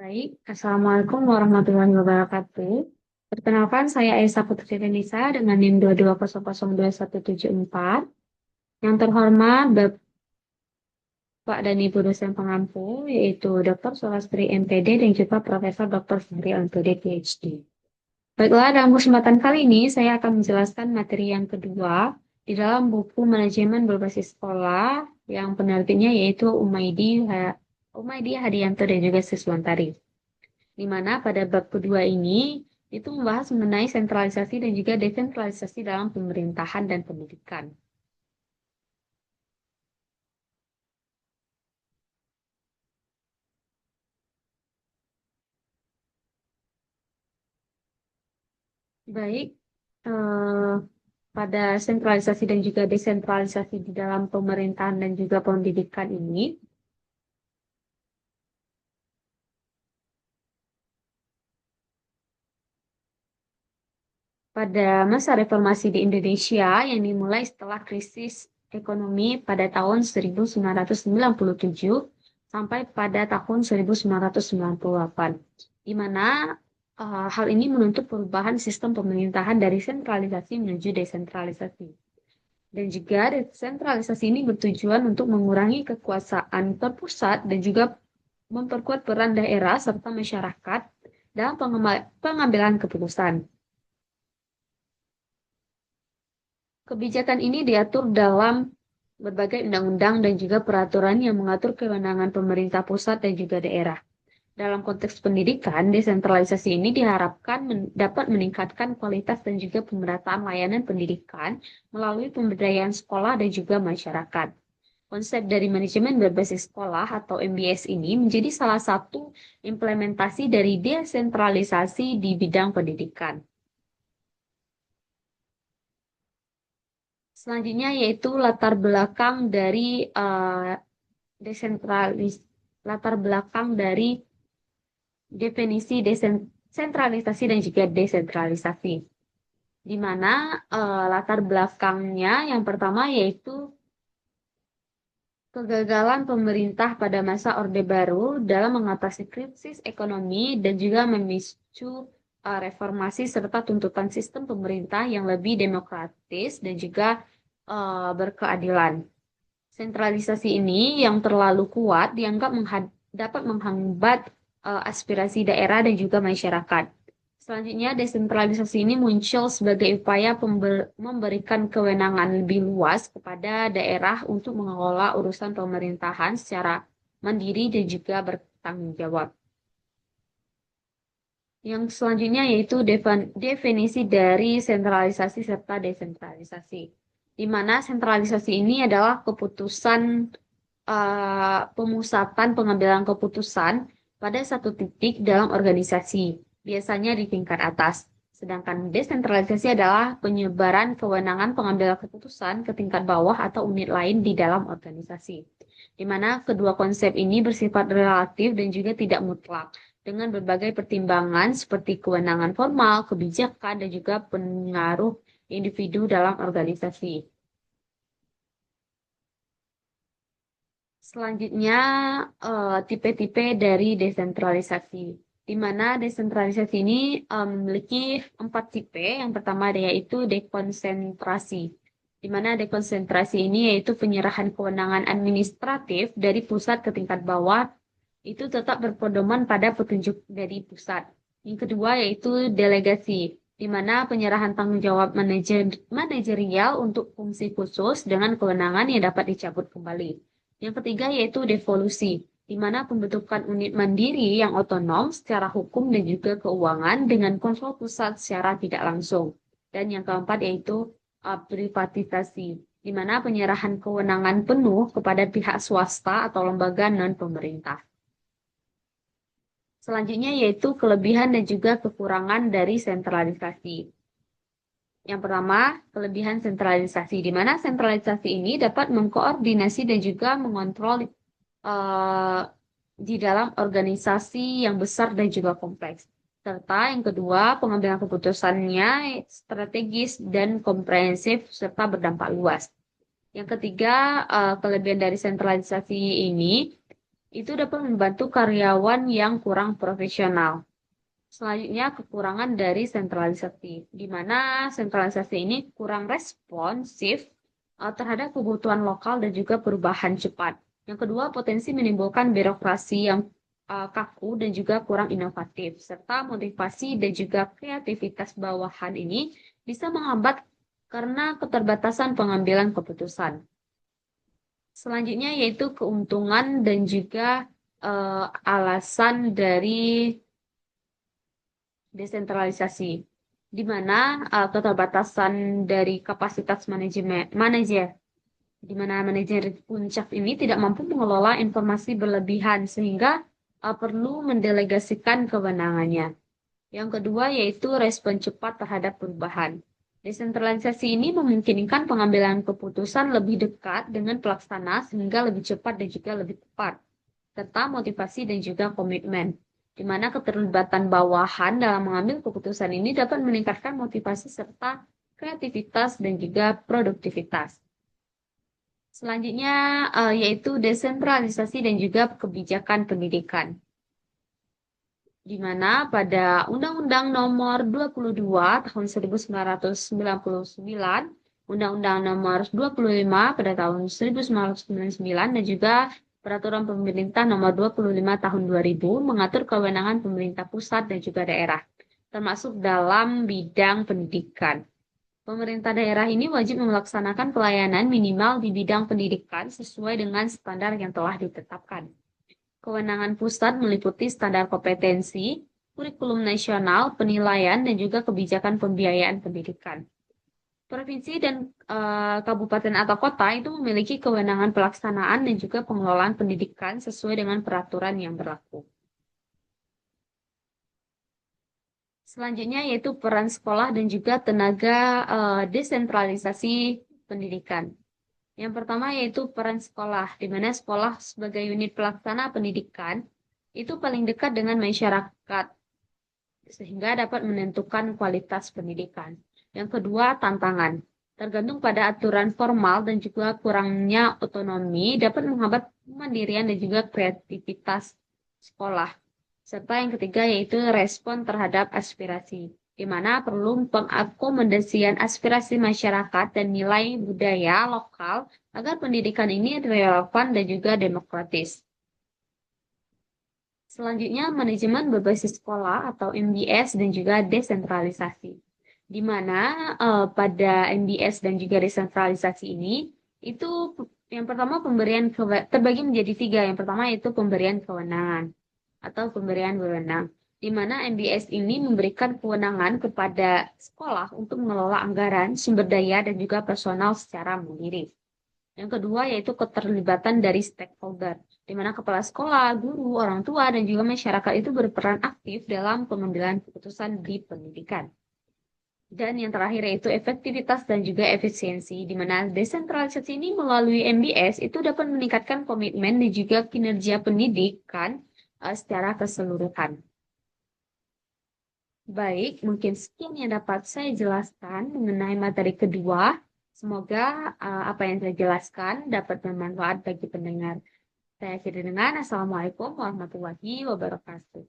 Baik, Assalamualaikum warahmatullahi wabarakatuh. Perkenalkan, saya Esa Putri Denisa dengan NIM 220022174. Yang terhormat, Bapak dan Ibu dosen pengampu, yaitu Dr. Sulastri MPD dan juga Profesor Dr. Fahri MPD PhD. Baiklah, dalam kesempatan kali ini saya akan menjelaskan materi yang kedua di dalam buku Manajemen Berbasis Sekolah yang penerbitnya yaitu Umaidi Hadianto dan juga Siswantari, di mana pada bab kedua ini itu membahas mengenai sentralisasi dan juga desentralisasi dalam pemerintahan dan pendidikan. Baik, eh, pada sentralisasi dan juga desentralisasi di dalam pemerintahan dan juga pendidikan ini, pada masa reformasi di Indonesia yang dimulai setelah krisis ekonomi pada tahun 1997 sampai pada tahun 1998, di mana hal ini menuntut perubahan sistem pemerintahan dari sentralisasi menuju desentralisasi. Dan juga desentralisasi ini bertujuan untuk mengurangi kekuasaan terpusat dan juga memperkuat peran daerah serta masyarakat dalam pengambilan keputusan. Kebijakan ini diatur dalam berbagai undang-undang dan juga peraturan yang mengatur kewenangan pemerintah pusat dan juga daerah. Dalam konteks pendidikan, desentralisasi ini diharapkan dapat meningkatkan kualitas dan juga pemerataan layanan pendidikan melalui pemberdayaan sekolah dan juga masyarakat. Konsep dari manajemen berbasis sekolah atau MBS ini menjadi salah satu implementasi dari desentralisasi di bidang pendidikan. Selanjutnya yaitu latar belakang dari desentralis latar belakang dari definisi desentralisasi dan juga desentralisasi, di mana latar belakangnya yang pertama yaitu kegagalan pemerintah pada masa Orde Baru dalam mengatasi krisis ekonomi dan juga memicu reformasi serta tuntutan sistem pemerintah yang lebih demokratis dan juga berkeadilan. Sentralisasi ini yang terlalu kuat dianggap dapat menghambat aspirasi daerah dan juga masyarakat. Selanjutnya, desentralisasi ini muncul sebagai upaya memberikan kewenangan lebih luas kepada daerah untuk mengelola urusan pemerintahan secara mandiri dan juga bertanggung jawab. Yang selanjutnya yaitu definisi dari sentralisasi serta desentralisasi, di mana sentralisasi ini adalah keputusan pemusatan pengambilan keputusan pada satu titik dalam organisasi, biasanya di tingkat atas. Sedangkan desentralisasi adalah penyebaran kewenangan pengambilan keputusan ke tingkat bawah atau unit lain di dalam organisasi, di mana kedua konsep ini bersifat relatif dan juga tidak mutlak, dengan berbagai pertimbangan seperti kewenangan formal, kebijakan, dan juga pengaruh individu dalam organisasi. Selanjutnya, tipe-tipe dari desentralisasi, di mana desentralisasi ini memiliki 4 tipe. Yang pertama yaitu dekonsentrasi, di mana dekonsentrasi ini yaitu penyerahan kewenangan administratif dari pusat ke tingkat bawah, itu tetap berpedoman pada petunjuk dari pusat. Yang kedua yaitu delegasi, di mana penyerahan tanggung jawab manajerial untuk fungsi khusus dengan kewenangan yang dapat dicabut kembali. Yang ketiga yaitu devolusi, di mana pembentukan unit mandiri yang otonom secara hukum dan juga keuangan dengan kontrol pusat secara tidak langsung. Dan yang keempat yaitu privatisasi, di mana penyerahan kewenangan penuh kepada pihak swasta atau lembaga non-pemerintah. Selanjutnya yaitu kelebihan dan juga kekurangan dari sentralisasi. Yang pertama, kelebihan sentralisasi, di mana sentralisasi ini dapat mengkoordinasi dan juga mengontrol di dalam organisasi yang besar dan juga kompleks. Serta yang kedua, pengambilan keputusannya strategis dan komprehensif serta berdampak luas. Yang ketiga, kelebihan dari sentralisasi ini itu dapat membantu karyawan yang kurang profesional. Selanjutnya, kekurangan dari sentralisasi, di mana sentralisasi ini kurang responsif terhadap kebutuhan lokal dan juga perubahan cepat. Yang kedua, potensi menimbulkan birokrasi yang kaku dan juga kurang inovatif, serta motivasi dan juga kreativitas bawahan ini bisa menghambat karena keterbatasan pengambilan keputusan. Selanjutnya yaitu keuntungan dan juga alasan dari desentralisasi, di mana keterbatasan dari kapasitas manajer, di mana manajer puncak ini tidak mampu mengelola informasi berlebihan sehingga perlu mendelegasikan kewenangannya. Yang kedua yaitu respon cepat terhadap perubahan. Desentralisasi ini memungkinkan pengambilan keputusan lebih dekat dengan pelaksana sehingga lebih cepat dan juga lebih tepat, serta motivasi dan juga komitmen, di mana keterlibatan bawahan dalam mengambil keputusan ini dapat meningkatkan motivasi serta kreativitas dan juga produktivitas. Selanjutnya yaitu desentralisasi dan juga kebijakan pendidikan, di mana pada Undang-Undang Nomor 22 Tahun 1999, Undang-Undang Nomor 25 pada tahun 1999, dan juga Peraturan Pemerintah Nomor 25 Tahun 2000 mengatur kewenangan pemerintah pusat dan juga daerah, termasuk dalam bidang pendidikan. Pemerintah daerah ini wajib melaksanakan pelayanan minimal di bidang pendidikan sesuai dengan standar yang telah ditetapkan. Kewenangan pusat meliputi standar kompetensi, kurikulum nasional, penilaian, dan juga kebijakan pembiayaan pendidikan. Provinsi dan kabupaten atau kota itu memiliki kewenangan pelaksanaan dan juga pengelolaan pendidikan sesuai dengan peraturan yang berlaku. Selanjutnya yaitu peran sekolah dan juga tenaga desentralisasi pendidikan. Yang pertama yaitu peran sekolah, di mana sekolah sebagai unit pelaksana pendidikan itu paling dekat dengan masyarakat, sehingga dapat menentukan kualitas pendidikan. Yang kedua, tantangan. Tergantung pada aturan formal dan juga kurangnya otonomi dapat menghambat kemandirian dan juga kreativitas sekolah. Serta yang ketiga yaitu respon terhadap aspirasi, di mana perlu pengakomodasian aspirasi masyarakat dan nilai budaya lokal agar pendidikan ini relevan dan juga demokratis. Selanjutnya, manajemen berbasis sekolah atau MBS dan juga desentralisasi, di mana pada MBS dan juga desentralisasi ini itu yang pertama terbagi menjadi tiga. Yang pertama yaitu pemberian kewenangan atau pemberian wewenang, di mana MBS ini memberikan kewenangan kepada sekolah untuk mengelola anggaran, sumber daya, dan juga personal secara mandiri. Yang kedua yaitu keterlibatan dari stakeholder, di mana kepala sekolah, guru, orang tua, dan juga masyarakat itu berperan aktif dalam pengambilan keputusan di pendidikan. Dan yang terakhir yaitu efektivitas dan juga efisiensi, di mana desentralisasi ini melalui MBS itu dapat meningkatkan komitmen dan juga kinerja pendidikan secara keseluruhan. Baik, mungkin sekian yang dapat saya jelaskan mengenai materi kedua. Semoga apa yang saya jelaskan dapat bermanfaat bagi pendengar. Saya akhiri dengan Assalamualaikum warahmatullahi wabarakatuh.